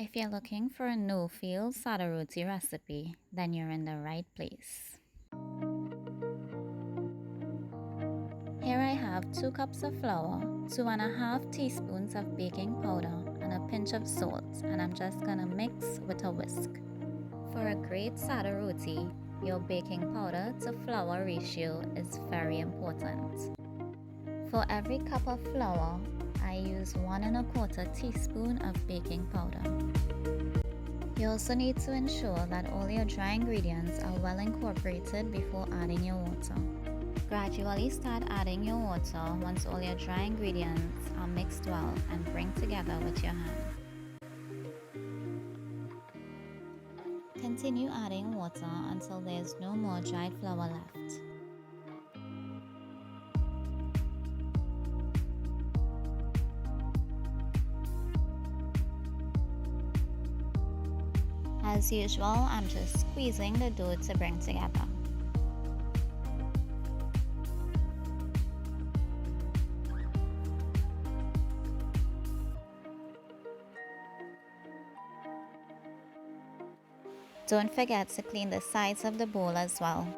If you're looking for a no-fail Sada Roti recipe, then you're in the right place. Here I have 2 cups of flour, 2.5 teaspoons of baking powder, and a pinch of salt, and I'm just gonna mix with a whisk. For a great Sada Roti, your baking powder to flour ratio is very important. For every cup of flour, I use 1.25 teaspoon of baking powder. You also need to ensure that all your dry ingredients are well incorporated before adding your water. Gradually start adding your water once all your dry ingredients are mixed well and bring together with your hand. Continue adding water until there is no more dried flour left. As usual, I'm just squeezing the dough to bring together. Don't forget to clean the sides of the bowl as well.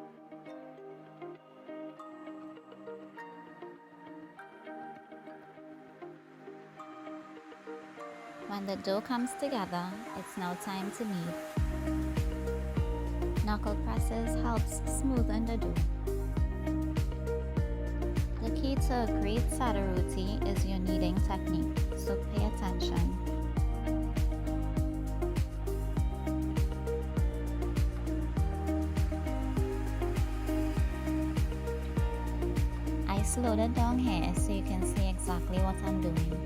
When the dough comes together, it's now time to knead. Knuckle presses helps smoothen the dough. The key to a great Sada Roti is your kneading technique, so pay attention. I slowed it down here so you can see exactly what I'm doing.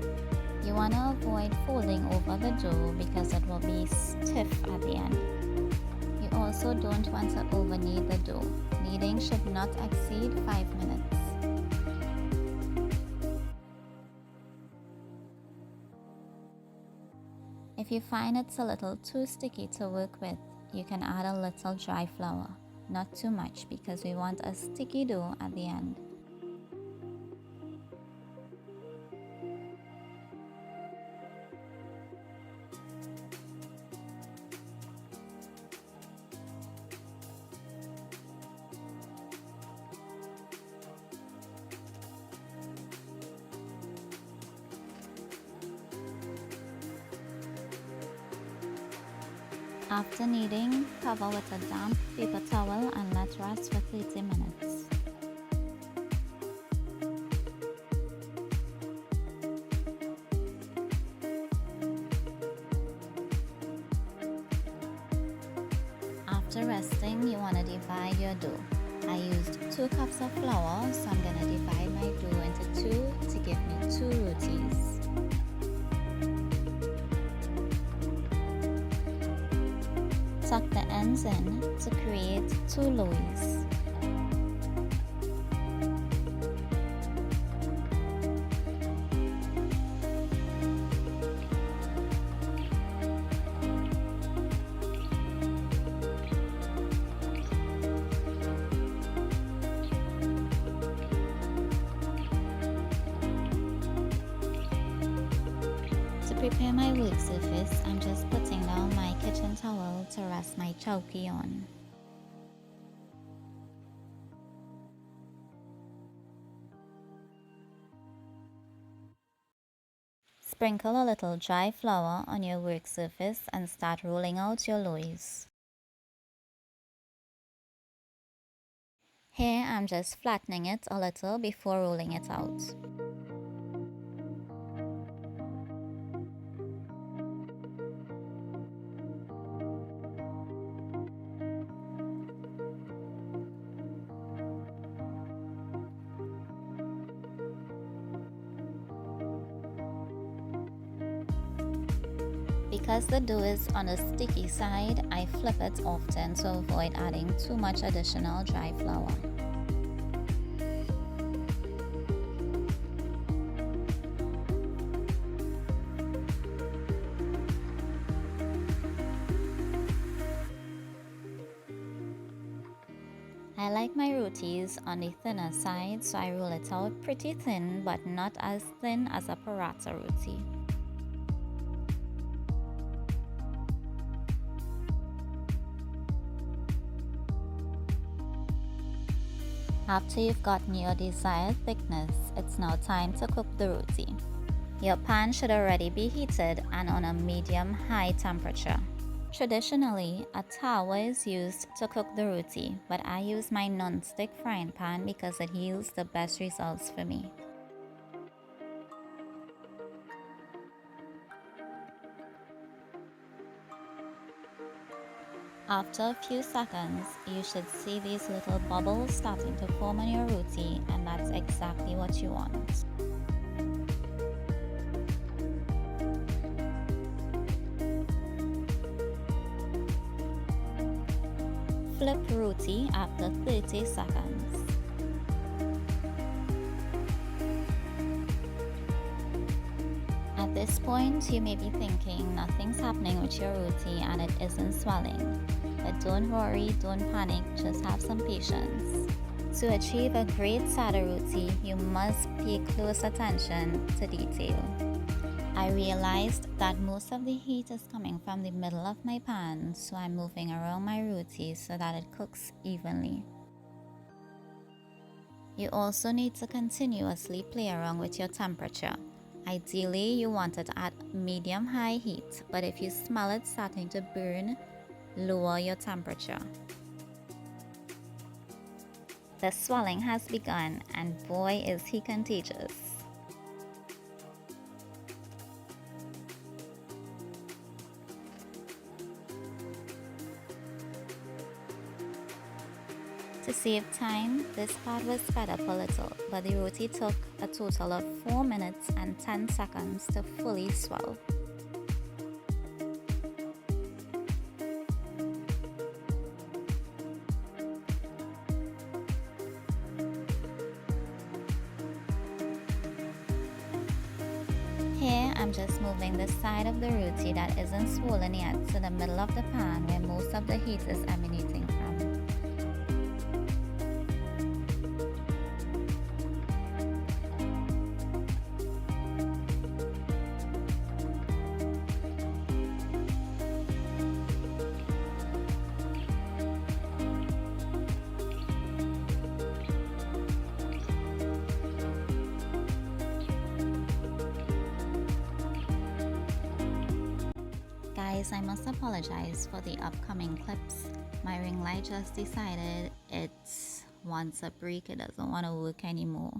You want to avoid folding over the dough because it will be stiff at the end. You also don't want to over knead the dough. Kneading should not exceed 5 minutes. If you find it's a little too sticky to work with, you can add a little dry flour. Not too much because we want a sticky dough at the end. After kneading, cover with a damp paper towel and let rest for 30 minutes. After resting, you want to divide your dough. I used 2 cups of flour, so I'm going to divide my dough into 2 to give me 2 rotis. Tuck the ends in to create 2 loaves. To prepare my work surface, I'm just putting down my kitchen towel to rest my chowky on. Sprinkle a little dry flour on your work surface and start rolling out your loaves. Here I'm just flattening it a little before rolling it out. Because the dough is on the sticky side, I flip it often to avoid adding too much additional dry flour. I like my rotis on the thinner side, so I roll it out pretty thin, but not as thin as a paratha roti. After you've gotten your desired thickness, it's now time to cook the roti. Your pan should already be heated and on a medium-high temperature. Traditionally, a tawa is used to cook the roti, but I use my non-stick frying pan because it yields the best results for me. After a few seconds, you should see these little bubbles starting to form on your roti, and that's exactly what you want. Flip roti after 30 seconds. At this point, you may be thinking nothing's happening with your roti and it isn't swelling. But don't worry, don't panic, just have some patience. To achieve a great Sada Roti, you must pay close attention to detail. I realized that most of the heat is coming from the middle of my pan, so I'm moving around my roti so that it cooks evenly. You also need to continuously play around with your temperature. Ideally, you want it at medium-high heat, but if you smell it starting to burn, lower your temperature. The swelling has begun, and boy is he contagious. To save time, this part was sped up a little, but the roti took a total of 4 minutes and 10 seconds to fully swell. Here, I'm just moving the side of the roti that isn't swollen yet to the middle of the pan where most of the heat is emanating from. Guys, I must apologize for the upcoming clips. My ring light just decided it wants a break, it doesn't want to work anymore.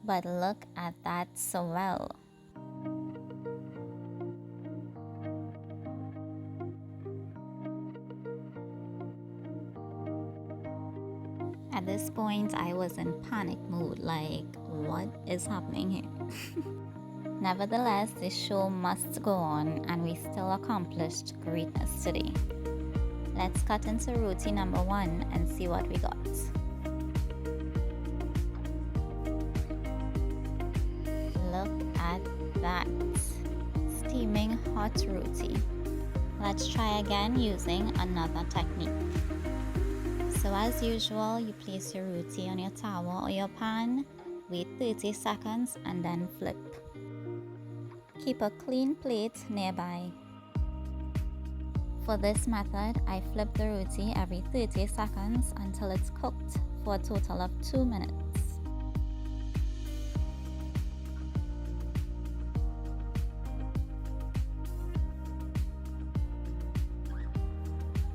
But look at that swell. At this point, I was in panic mode, like, what is happening here? Nevertheless, this show must go on, and we still accomplished greatness today. Let's cut into roti number 1 and see what we got. Look at that, steaming hot roti. Let's try again using another technique. So as usual, you place your roti on your tawa or your pan, wait 30 seconds and then flip. Keep a clean plate nearby. For this method, I flip the roti every 30 seconds until it's cooked for a total of 2 minutes.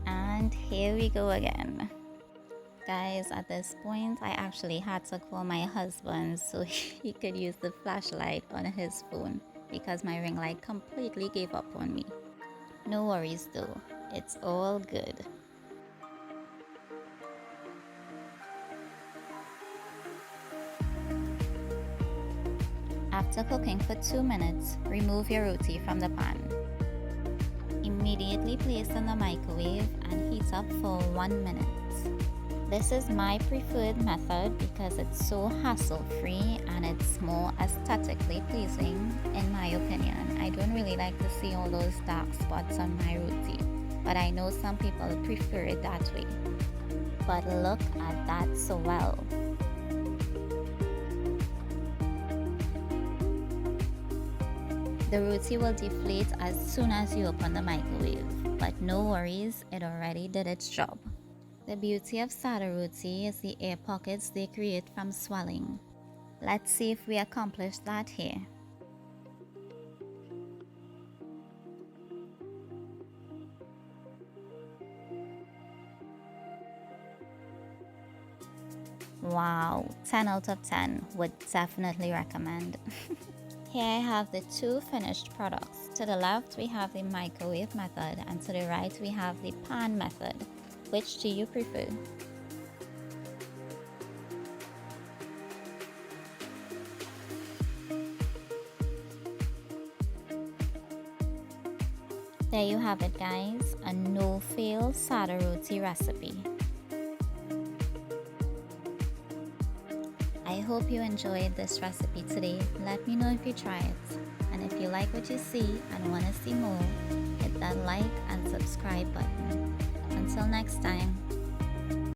And here we go again. Guys, at this point, I actually had to call my husband so he could use the flashlight on his phone, because my ring light completely gave up on me. No worries though, it's all good. After cooking for 2 minutes, remove your roti from the pan. Immediately place in the microwave and heat up for 1 minute. This is my preferred method because it's so hassle-free and it's more aesthetically pleasing in my opinion. I don't really like to see all those dark spots on my roti, but I know some people prefer it that way. But look at that swell. The roti will deflate as soon as you open the microwave, but no worries, it already did its job. The beauty of Sada Roti is the air pockets they create from swelling. Let's see if we accomplish that here. Wow, 10 out of 10, would definitely recommend. Here I have the two finished products. To the left we have the microwave method and to the right we have the pan method. Which do you prefer? There you have it guys, a no-fail Sada Roti recipe. I hope you enjoyed this recipe today. Let me know if you try it. And if you like what you see and want to see more, hit that like and subscribe button. Until next time.